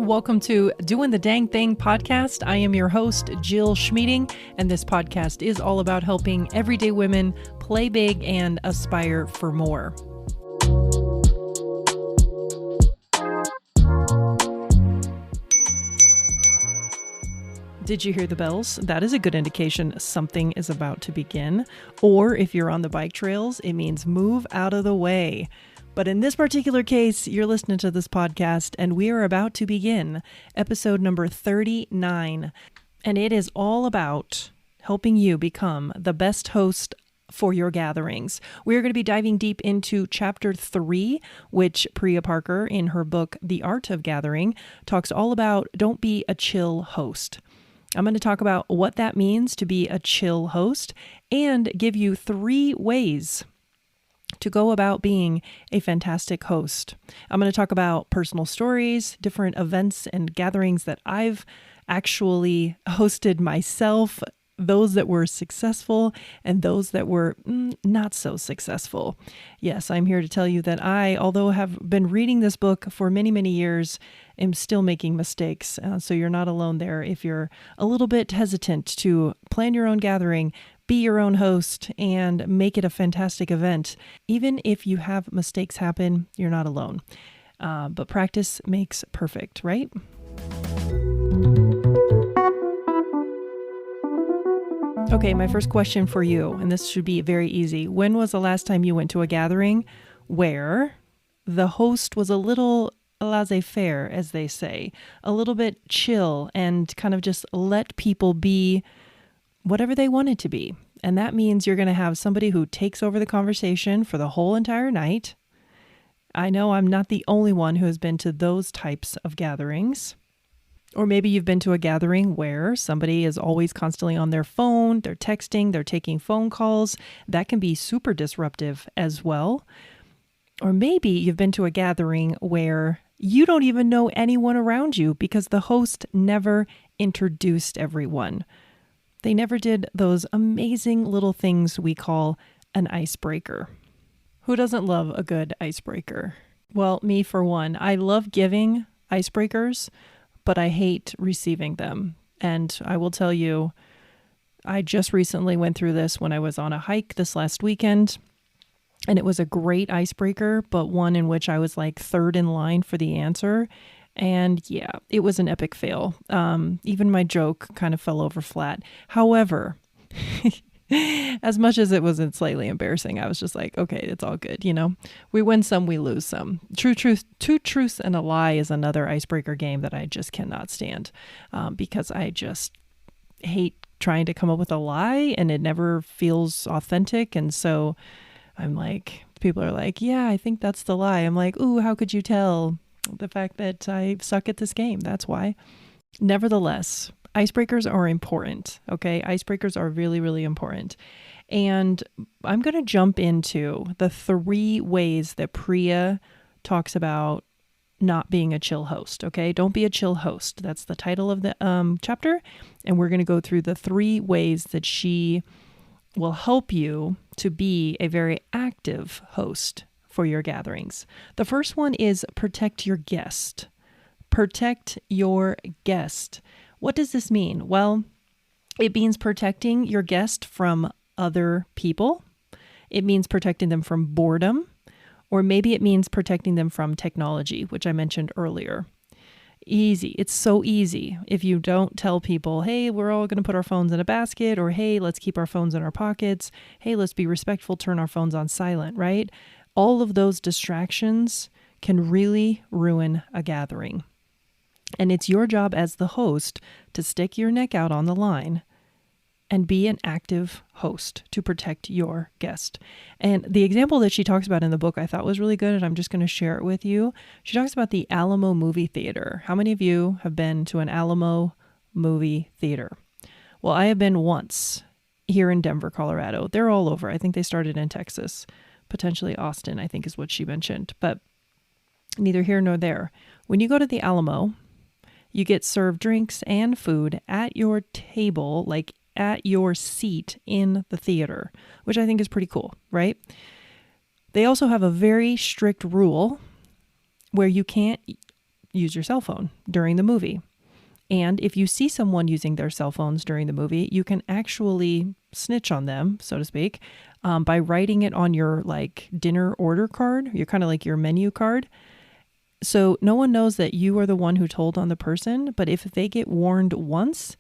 Welcome to Doing the Dang Thing podcast. I am your host, Jill Schmeeding, and this podcast is all about helping everyday women play big and aspire for more. Did you hear the bells? That is a good indication something is about to begin. Or if you're on the bike trails, it means move out of the way. But in this particular case, you're listening to this podcast, and we are about to begin episode number 39. And it is all about helping you become the best host for your gatherings. We are going to be diving deep into chapter 3, which Priya Parker, in her book, The Art of Gathering, talks all about don't be a chill host. I'm going to talk about what that means to be a chill host and give you 3 ways to go about being a fantastic host. I'm going to talk about personal stories, different events and gatherings that I've actually hosted myself, those that were successful and those that were not so successful. Yes, I'm here to tell you that I, although have been reading this book for many, many years, am still making mistakes. So you're not alone there if you're a little bit hesitant to plan your own gathering, be your own host, and make it a fantastic event. Even if you have mistakes happen, you're not alone. But practice makes perfect, right? Okay, my first question for you, and this should be very easy. When was the last time you went to a gathering where the host was a little laissez-faire, as they say, a little bit chill and kind of just let people be whatever they want it to be? And that means you're going to have somebody who takes over the conversation for the whole entire night. I know I'm not the only one who has been to those types of gatherings. Or maybe you've been to a gathering where somebody is always constantly on their phone, they're texting, they're taking phone calls. That can be super disruptive as well. Or maybe you've been to a gathering where you don't even know anyone around you because the host never introduced everyone. They never did those amazing little things we call an icebreaker. Who doesn't love a good icebreaker? Well, me for one. I love giving icebreakers, but I hate receiving them. And I will tell you, I just recently went through this when I was on a hike this last weekend. And it was a great icebreaker, but one in which I was like third in line for the answer. And yeah, it was an epic fail. Even my joke kind of fell over flat. However, as much as it was slightly embarrassing, I was just like, okay, it's all good. You know, we win some, we lose some. Two truths and a lie is another icebreaker game that I just cannot stand because I just hate trying to come up with a lie and it never feels authentic. And so I'm like, people are like, yeah, I think that's the lie. I'm like, ooh, how could you tell? The fact that I suck at this game, that's why. Nevertheless, icebreakers are important, okay? Icebreakers are really, really important. And I'm going to jump into the 3 ways that Priya talks about not being a chill host, okay? Don't be a chill host. That's the title of the chapter. And we're going to go through the 3 ways that she will help you to be a very active host for your gatherings. The first one is protect your guest. Protect your guest. What does this mean? Well, it means protecting your guest from other people. It means protecting them from boredom, or maybe it means protecting them from technology, which I mentioned earlier. Easy. It's so easy. If you don't tell people, hey, we're all going to put our phones in a basket, or hey, let's keep our phones in our pockets. Hey, let's be respectful, turn our phones on silent, right? All of those distractions can really ruin a gathering. And it's your job as the host to stick your neck out on the line and be an active host to protect your guest. And the example that she talks about in the book I thought was really good, and I'm just going to share it with you. She talks about the Alamo movie theater. How many of you have been to an Alamo movie theater? Well, I have been once here in Denver, Colorado. They're all over. I think they started in Texas. Potentially Austin, I think is what she mentioned, but neither here nor there. When you go to the Alamo, you get served drinks and food at your table, like at your seat in the theater, which I think is pretty cool, right? They also have a very strict rule where you can't use your cell phone during the movie. And if you see someone using their cell phones during the movie, you can actually snitch on them, so to speak, by writing it on your like dinner order card. You're kind of like your menu card. So no one knows that you are the one who told on the person. But if they get warned once,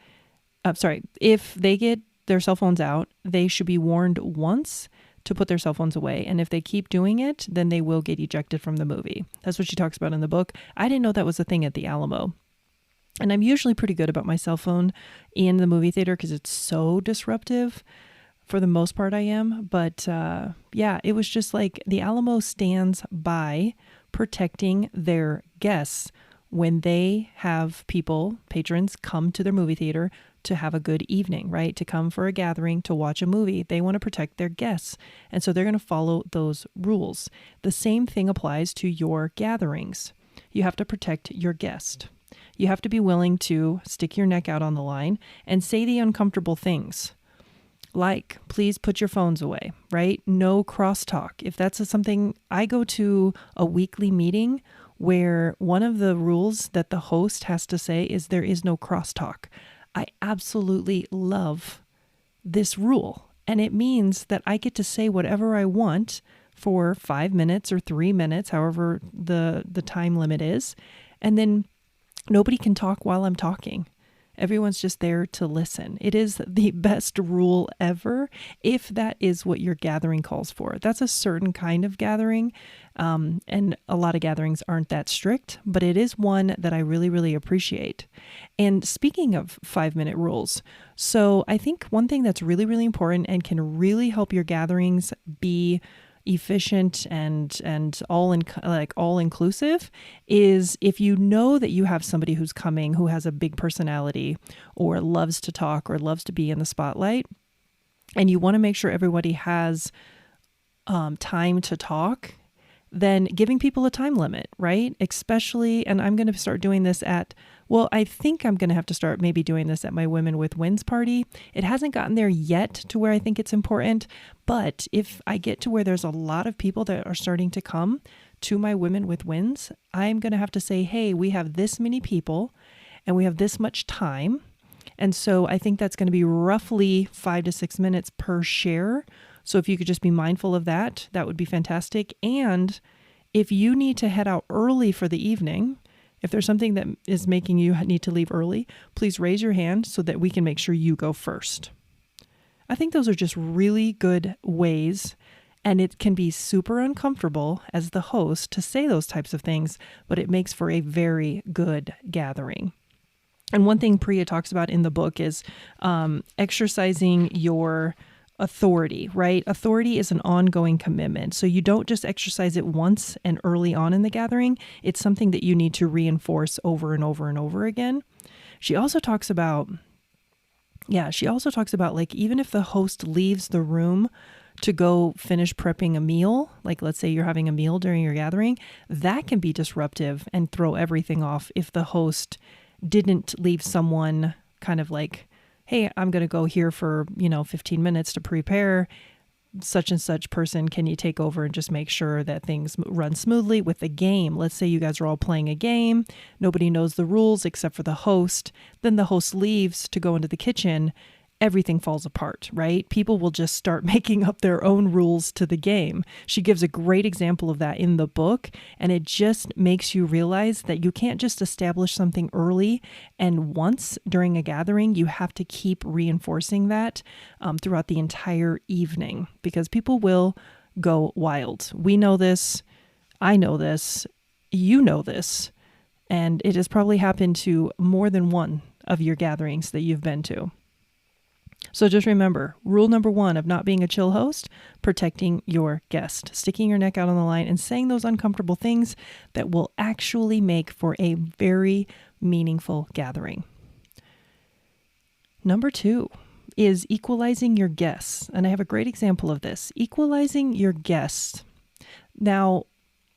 if they get their cell phones out, they should be warned once to put their cell phones away. And if they keep doing it, then they will get ejected from the movie. That's what she talks about in the book. I didn't know that was a thing at the Alamo. And I'm usually pretty good about my cell phone in the movie theater because it's so disruptive. For the most part, I am. But yeah, it was just like the Alamo stands by protecting their guests when they have patrons come to their movie theater to have a good evening, right? To come for a gathering, to watch a movie. They want to protect their guests. And so they're going to follow those rules. The same thing applies to your gatherings. You have to protect your guest. You have to be willing to stick your neck out on the line and say the uncomfortable things. Like, please put your phones away, right? No crosstalk. If that's something, I go to a weekly meeting where one of the rules that the host has to say is there is no crosstalk. I absolutely love this rule. And it means that I get to say whatever I want for 5 minutes or 3 minutes, however the time limit is. And then nobody can talk while I'm talking. Everyone's just there to listen. It is the best rule ever if that is what your gathering calls for. That's a certain kind of gathering, and a lot of gatherings aren't that strict, but it is one that I really, really appreciate. And speaking of 5-minute rules, so I think one thing that's really, really important and can really help your gatherings be efficient and all inclusive is if you know that you have somebody who's coming who has a big personality or loves to talk or loves to be in the spotlight, and you want to make sure everybody has time to talk, then giving people a time limit, right? Especially, and I'm going to start doing this I think I'm going to have to start maybe doing this at my Women with Wins party. It hasn't gotten there yet to where I think it's important, but if I get to where there's a lot of people that are starting to come to my Women with Wins, I'm going to have to say, hey, we have this many people and we have this much time. And so I think that's going to be roughly 5 to 6 minutes per share. So if you could just be mindful of that, that would be fantastic. And if you need to head out early for the evening, if there's something that is making you need to leave early, please raise your hand so that we can make sure you go first. I think those are just really good ways, and it can be super uncomfortable as the host to say those types of things, but it makes for a very good gathering. And one thing Priya talks about in the book is exercising your authority, right? Authority is an ongoing commitment. So you don't just exercise it once and early on in the gathering. It's something that you need to reinforce over and over and over again. She also talks about like even if the host leaves the room to go finish prepping a meal, like let's say you're having a meal during your gathering, that can be disruptive and throw everything off if the host didn't leave someone kind of like, hey, I'm going to go here for, 15 minutes to prepare. Such and such person, can you take over and just make sure that things run smoothly with the game? Let's say you guys are all playing a game. Nobody knows the rules except for the host. Then the host leaves to go into the kitchen. Everything falls apart, right? People will just start making up their own rules to the game. She gives a great example of that in the book, and it just makes you realize that you can't just establish something early and once during a gathering. You have to keep reinforcing that throughout the entire evening because people will go wild. We know this. I know this. You know this. And it has probably happened to more than one of your gatherings that you've been to. So just remember, rule number 1 of not being a chill host, protecting your guest, sticking your neck out on the line and saying those uncomfortable things that will actually make for a very meaningful gathering. Number 2 is equalizing your guests. And I have a great example of this. Equalizing your guests. Now,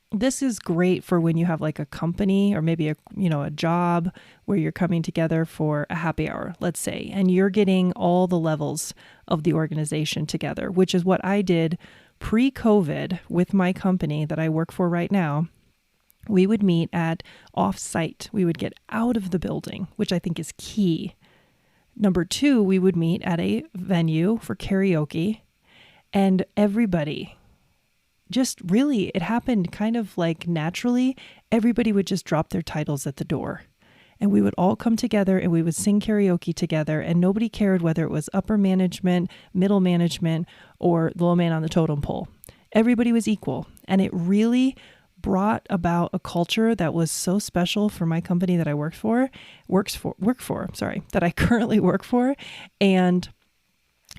this is great for when you have like a company or maybe a job where you're coming together for a happy hour, let's say, and you're getting all the levels of the organization together, which is what I did pre-COVID with my company that I work for right now. We would meet at off-site. We would get out of the building, which I think is key. Number 2, we would meet at a venue for karaoke, and everybody just really, it happened kind of like naturally. Everybody would just drop their titles at the door, and we would all come together and we would sing karaoke together, and nobody cared whether it was upper management, middle management, or the low man on the totem pole. Everybody was equal, and it really brought about a culture that was so special for my company that I that I currently work for. And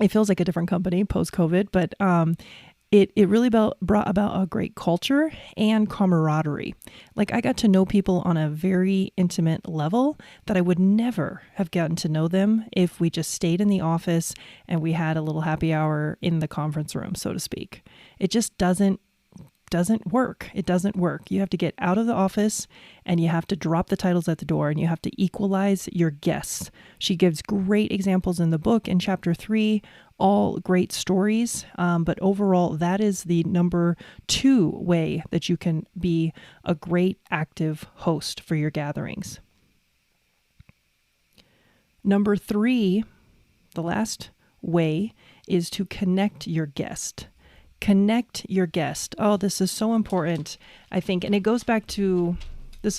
it feels like a different company post-COVID, but it really brought about a great culture and camaraderie. Like, I got to know people on a very intimate level that I would never have gotten to know them if we just stayed in the office and we had a little happy hour in the conference room, so to speak. It just doesn't work. It doesn't work. You have to get out of the office and you have to drop the titles at the door and you have to equalize your guests. She gives great examples in the book in chapter 3, all great stories. But overall, that is the number 2 way that you can be a great active host for your gatherings. Number 3, the last way, is to connect your guest. Connect your guest. Oh, this is so important, I think. And it goes back to what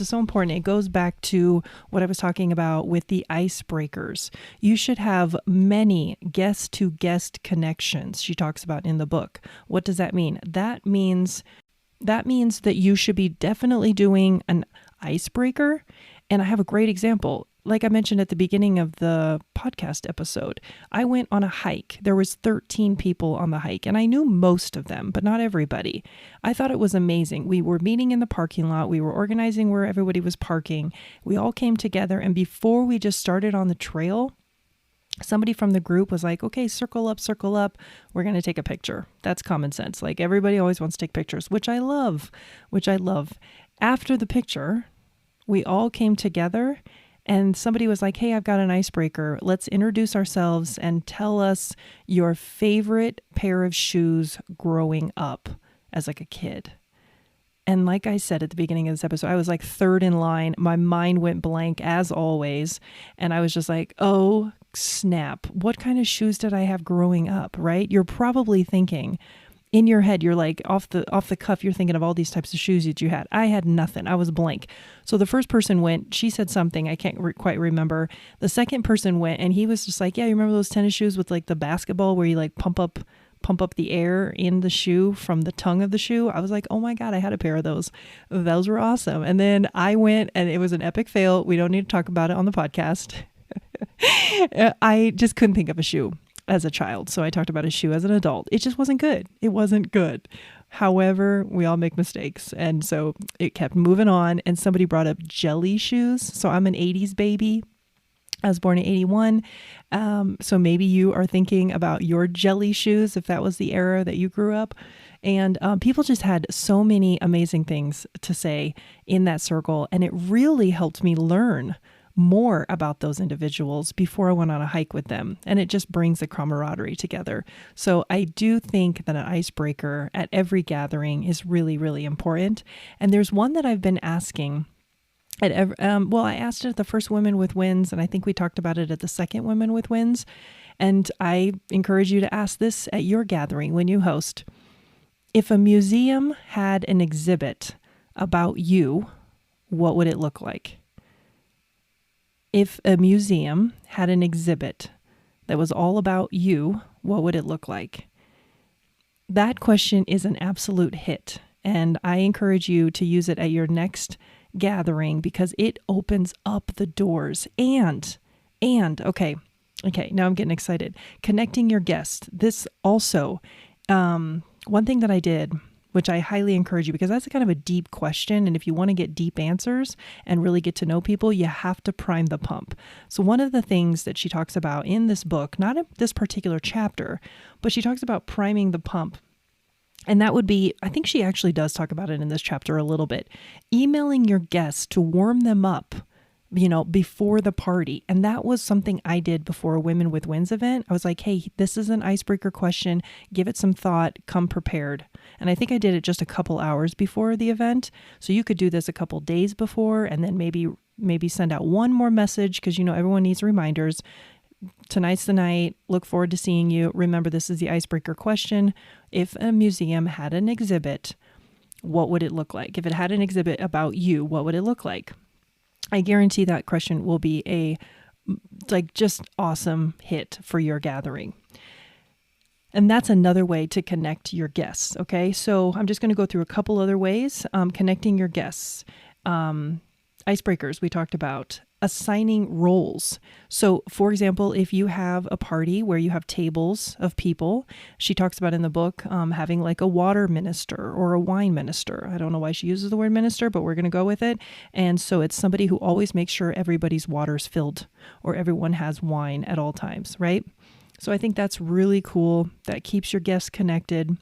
I was talking about with the icebreakers. You should have many guest-to-guest connections, she talks about in the book. What does that mean? That means that you should be definitely doing an icebreaker. And I have a great example. Like I mentioned at the beginning of the podcast episode, I went on a hike. There was 13 people on the hike, and I knew most of them, but not everybody. I thought it was amazing. We were meeting in the parking lot. We were organizing where everybody was parking. We all came together, and before we just started on the trail, somebody from the group was like, okay, circle up. We're going to take a picture. That's common sense. Like, everybody always wants to take pictures, which I love. After the picture, we all came together and somebody was like, hey, I've got an icebreaker. Let's introduce ourselves and tell us your favorite pair of shoes growing up as like a kid. And like I said at the beginning of this episode, I was like third in line. My mind went blank as always. And I was just like, oh, snap. What kind of shoes did I have growing up, right? You're probably thinking in your head, you're like off the cuff, you're thinking of all these types of shoes that you had. I had nothing. I was blank. So the first person went, she said something, I can't quite remember. The second person went and he was just like, yeah, you remember those tennis shoes with like the basketball where you like pump up the air in the shoe from the tongue of the shoe? I was like, oh my God, I had a pair of those. Those were awesome. And then I went and it was an epic fail. We don't need to talk about it on the podcast. I just couldn't think of a shoe as a child. So I talked about a shoe as an adult. It just wasn't good. It wasn't good. However, we all make mistakes. And so it kept moving on and somebody brought up jelly shoes. So I'm an 80s baby. I was born in 81. So maybe you are thinking about your jelly shoes, if that was the era that you grew up. And people just had so many amazing things to say in that circle. And it really helped me learn more about those individuals before I went on a hike with them. And it just brings the camaraderie together. So I do think that an icebreaker at every gathering is really, really important. And there's one that I've been asking at I asked it at the first Women with Wins, and I think we talked about it at the second Women with Wins. And I encourage you to ask this at your gathering when you host. If a museum had an exhibit about you, what would it look like? If a museum had an exhibit that was all about you, what would it look like? That question is an absolute hit, and I encourage you to use it at your next gathering because it opens up the doors. And okay, now I'm getting excited. Connecting your guests. This also, one thing that I did, which I highly encourage you, because that's kind of a deep question. And if you want to get deep answers and really get to know people, you have to prime the pump. So one of the things that she talks about in this book, not in this particular chapter, but she talks about priming the pump. And that would be, I think she actually does talk about it in this chapter a little bit, emailing your guests to warm them up before the party. And that was something I did before a Women with Wins event. I was like, hey, this is an icebreaker question. Give it some thought. Come prepared. And I think I did it just a couple hours before the event. So you could do this a couple days before and then maybe send out one more message because, everyone needs reminders. Tonight's the night. Look forward to seeing you. Remember, this is the icebreaker question. If a museum had an exhibit, what would it look like? If it had an exhibit about you, what would it look like? I guarantee that question will be a just awesome hit for your gathering. And that's another way to connect your guests. Okay. So I'm just going to go through a couple other ways. Connecting your guests. Icebreakers we talked about. Assigning roles. So, for example, if you have a party where you have tables of people, she talks about in the book having like a water minister or a wine minister. I don't know why she uses the word minister, but we're going to go with it. And so it's somebody who always makes sure everybody's water's filled or everyone has wine at all times, right? So I think that's really cool. That keeps your guests connected.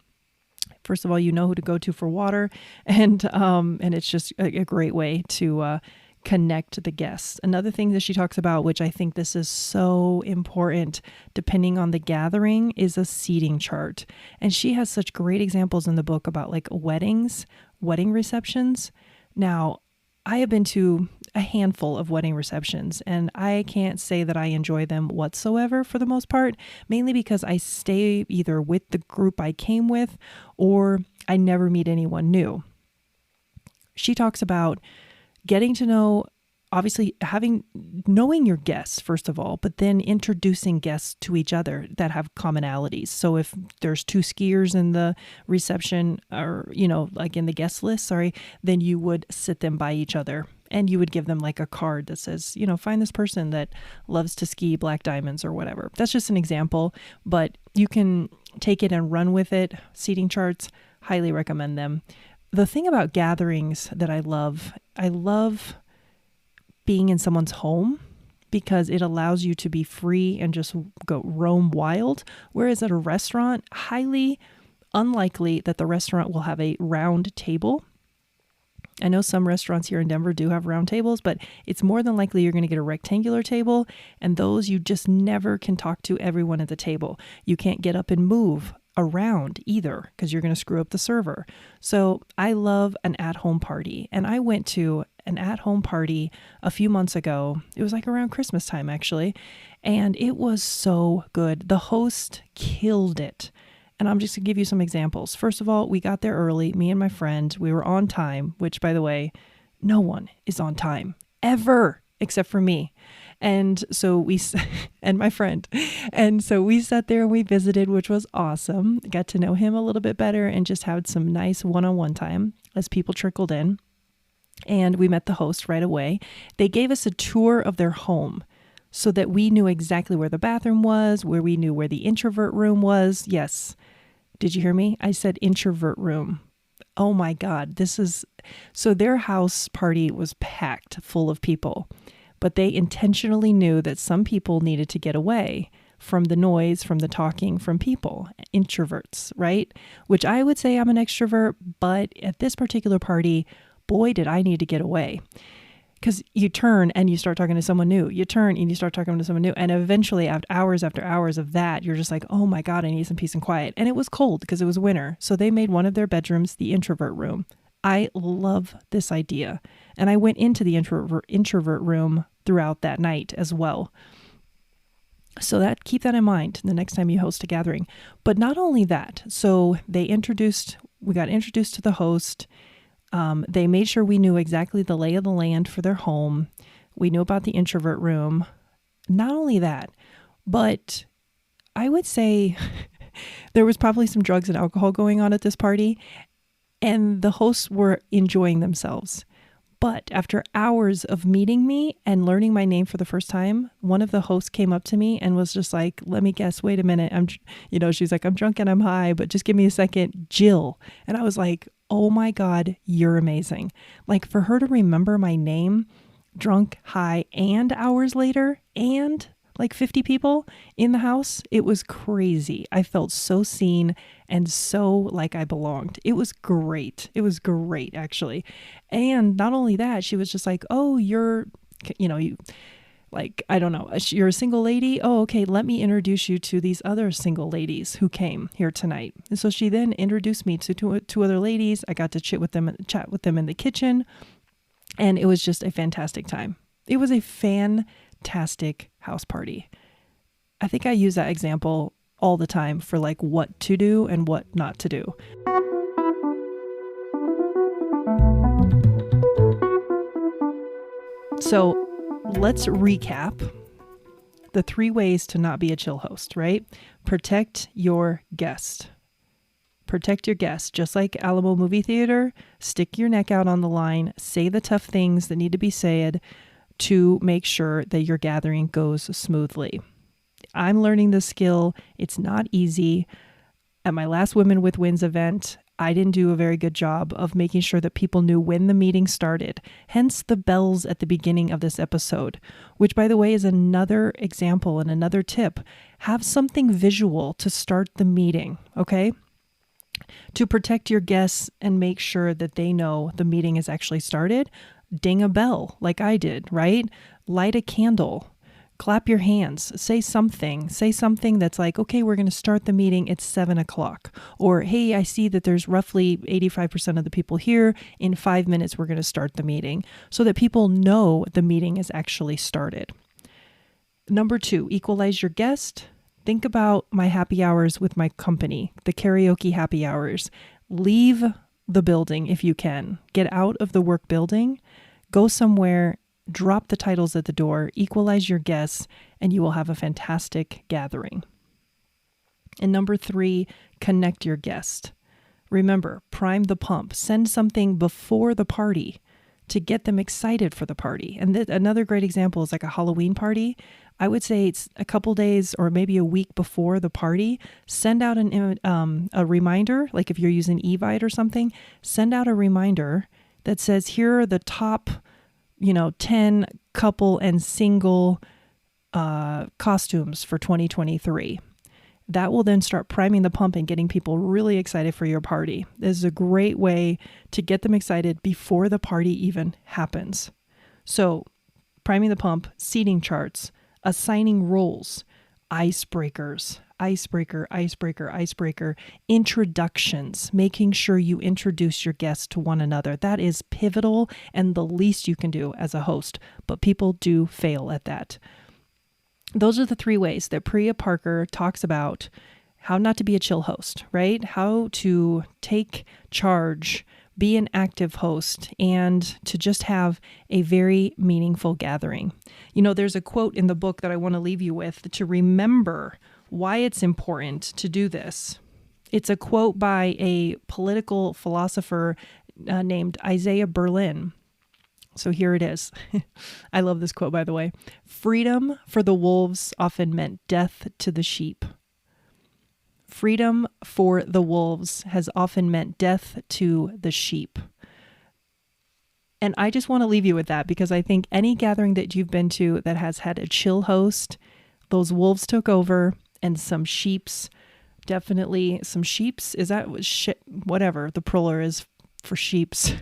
First of all, you know who to go to for water, and it's just a great way to connect the guests. Another thing that she talks about, which I think this is so important, depending on the gathering, is a seating chart. And she has such great examples in the book about like weddings, wedding receptions. Now, I have been to a handful of wedding receptions, and I can't say that I enjoy them whatsoever for the most part, mainly because I stay either with the group I came with or I never meet anyone new. She talks about getting to know, obviously knowing your guests, first of all, but then introducing guests to each other that have commonalities. So if there's 2 skiers in the reception or, like in the guest list, then you would sit them by each other and you would give them like a card that says, find this person that loves to ski black diamonds or whatever. That's just an example, but you can take it and run with it. Seating charts, highly recommend them. The thing about gatherings that I love being in someone's home because it allows you to be free and just go roam wild. Whereas at a restaurant, highly unlikely that the restaurant will have a round table. I know some restaurants here in Denver do have round tables, but it's more than likely you're going to get a rectangular table, and those you just never can talk to everyone at the table. You can't get up and move around either because you're going to screw up the server. So I love an at-home party, and I went to an at-home party a few months ago. It was like around Christmas time actually, and it was so good. The host killed it. And I'm just going to give you some examples. First of all, we got there early, me and my friend. We were on time, which, by the way, no one is on time ever except for me. And so and my friend. And so we sat there and we visited, which was awesome. Got to know him a little bit better and just had some nice one-on-one time as people trickled in. And we met the host right away. They gave us a tour of their home so that we knew exactly where the bathroom was, where we knew where the introvert room was. Yes. Did you hear me? I said introvert room. Oh my God. So their house party was packed full of people, but they intentionally knew that some people needed to get away from the noise, from the talking, from people, introverts, right? Which I would say I'm an extrovert, but at this particular party, boy, did I need to get away. Because you turn and you start talking to someone new. You turn and you start talking to someone new. And eventually, after hours of that, you're just like, oh my God, I need some peace and quiet. And it was cold because it was winter. So they made one of their bedrooms the introvert room. I love this idea. And I went into the introvert room throughout that night as well. So keep that in mind the next time you host a gathering. But not only that, so we got introduced to the host. They made sure we knew exactly the lay of the land for their home. We knew about the introvert room. Not only that, but I would say there was probably some drugs and alcohol going on at this party, and the hosts were enjoying themselves. But after hours of meeting me and learning my name for the first time, one of the hosts came up to me and was just like, let me guess, wait a minute. She's like, I'm drunk and I'm high, but just give me a second, Jill. And I was like, oh my God, you're amazing. Like for her to remember my name, drunk, high, and hours later, and like 50 people in the house, it was crazy. I felt so seen and so like I belonged. It was great. It was great, actually. And not only that, she was just like, oh, you're You like, I don't know, you're a single lady. Oh, okay. Let me introduce you to these other single ladies who came here tonight. And so she then introduced me to two other ladies. I got to chat with them in the kitchen. And it was just a fantastic time. It was a fantastic house party. I think I use that example all the time for like what to do and what not to do. So let's recap the 3 ways to not be a chill host, right? Protect your guest. Protect your guest. Just like Alamo Movie Theater, stick your neck out on the line, say the tough things that need to be said to make sure that your gathering goes smoothly. I'm learning the skill. It's not easy. At my last Women with Wins event, I didn't do a very good job of making sure that people knew when the meeting started. Hence the bells at the beginning of this episode, which, by the way, is another example and another tip. Have something visual to start the meeting, okay? To protect your guests and make sure that they know the meeting has actually started, ding a bell like I did, right? Light a candle. Clap your hands, say something that's like, okay, we're going to start the meeting at 7:00. Or, hey, I see that there's roughly 85% of the people here. In 5 minutes, we're going to start the meeting so that people know the meeting is actually started. Number 2, equalize your guest. Think about my happy hours with my company, the karaoke happy hours. Leave the building if you can. Get out of the work building, go somewhere, drop the titles at the door, equalize your guests, and you will have a fantastic gathering. And number 3, connect your guest. Remember, prime the pump. Send something before the party to get them excited for the party. And another great example is like a Halloween party. I would say it's a couple days or maybe a week before the party. Send out a reminder, like if you're using Evite or something, send out a reminder that says, here are the top 10 couple and single costumes for 2023. That will then start priming the pump and getting people really excited for your party. This is a great way to get them excited before the party even happens. So, priming the pump, seating charts, assigning roles, icebreakers, introductions, making sure you introduce your guests to one another. That is pivotal and the least you can do as a host, but people do fail at that. Those are the 3 ways that Priya Parker talks about how not to be a chill host, right? How to take charge, be an active host, and to just have a very meaningful gathering. There's a quote in the book that I want to leave you with to remember why it's important to do this. It's a quote by a political philosopher named Isaiah Berlin. So here it is. I love this quote, by the way. Freedom for the wolves often meant death to the sheep. Freedom for the wolves has often meant death to the sheep. And I just want to leave you with that because I think any gathering that you've been to that has had a chill host, those wolves took over and some sheeps, definitely some sheeps. Is that whatever the plural is for sheeps?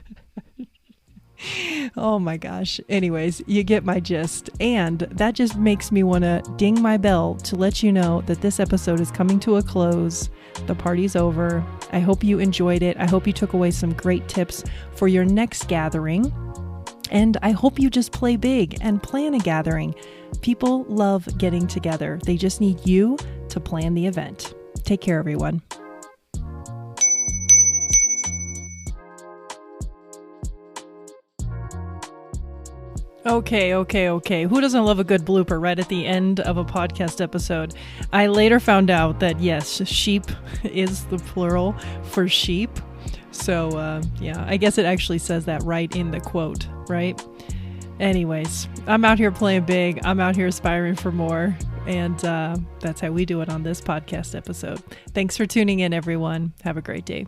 Oh my gosh. Anyways, you get my gist. And that just makes me want to ding my bell to let you know that this episode is coming to a close. The party's over. I hope you enjoyed it. I hope you took away some great tips for your next gathering. And I hope you just play big and plan a gathering. People love getting together. They just need you to plan the event. Take care, everyone. Okay. Who doesn't love a good blooper right at the end of a podcast episode? I later found out that, yes, sheep is the plural for sheep. So, I guess it actually says that right in the quote, right? Anyways, I'm out here playing big. I'm out here aspiring for more. And that's how we do it on this podcast episode. Thanks for tuning in, everyone. Have a great day.